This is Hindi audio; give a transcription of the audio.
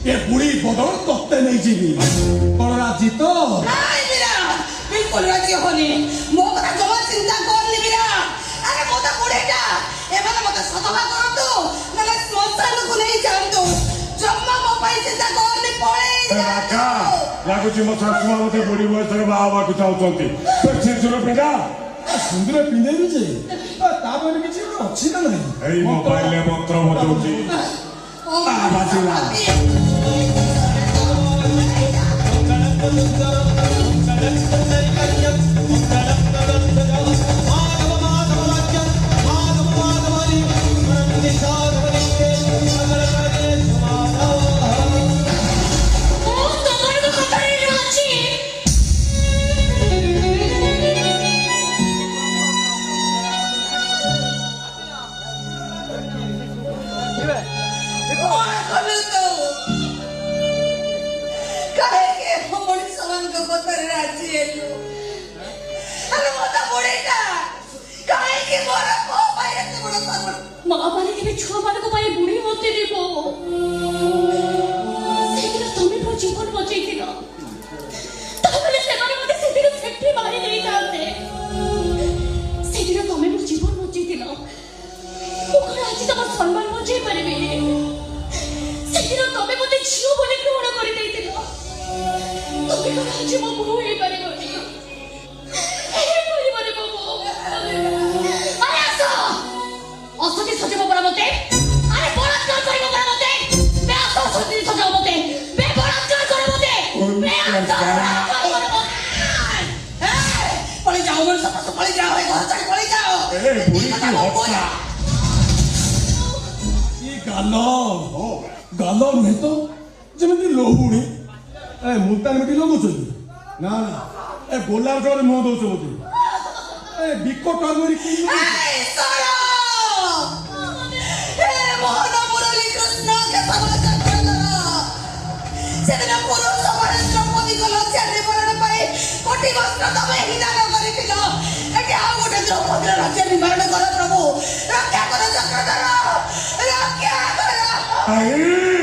ए बुढ़ी बदल तत्ते नहीं जीवी कौन राजी तो নাই বিরা বিলকুল রাজি হনি মো কথা জমা চিন্তা করনি বিরা আরে মোটা বুড়িটা এবারে মতে সতবা করতো নালে শ্মশানକୁ নেই যাতো জম্মা মো পাই চিন্তা করনি পড়ে রাখা লাগুଛି ମୋ ଶାଶୁମା ମତେ ବୁଢୀ ବୟସରେ ବାହା ହେବାକୁ ଚାହୁଁଛନ୍ତି ସିନ୍ଦୁର ପିନ୍ଧା ସୁନ୍ଦର ପିନ୍ଧେଇବି ଯେ ତା ପାଇଁ କିଛି ଅଛି ନା ନାହିଁ ଏଇ ମୋବାଇଲରେ ମନ୍ତ୍ର ବଜଉଛି ବାଜିଲା महामारी के छुआ मान को पाए बुढ़ी होते देव सेदिन तमे मो जीवन बचैथिल ताबले सेमाने मते सेदिन सेठी मारी देई थाते सेदिन तमे मो जीवन बचैथिल मो कोन आज तम सम्मान बचै परिबे सेदिन तमे मते झियो बोली ग्रहण करि देइथिल तमे कोन आज मो बहु हे परिबनी हे परिबनी मो अरे आसो असती सजब परा मते अरे बलात्कार करिबो परा मते बे असती सजब मते बे बलात्कार करे मते बे पळे जाओ मन सब पळे जाओ ए घर चले पळे जाओ ए बुढ़ी की हत्या ये गालो नहीं तो जेମିତି ଲହୁଣୀ ଏ ମୁଲତାନ ମିଟି ଲଗାଉଛନ୍ତି ନା ନା ଏ ଗୋଲାପ ଜଳରେ ମୁହଁ ଦଉଛ ମୋତେ ଏ ବିକ ଟର୍ମରିକ ए सरो ए मोहन मुरली कृष्ण के समाचार करो सेदिन पुरुष समाज द्रौपदी को लज्जारे मरण पाए कोटि वस्त्र तमे हिदान करिथिल एटी आ गोटे द्रौपदी राज्य निवारण कर प्रभु रक्षा करो चक्रधर रक्षा करो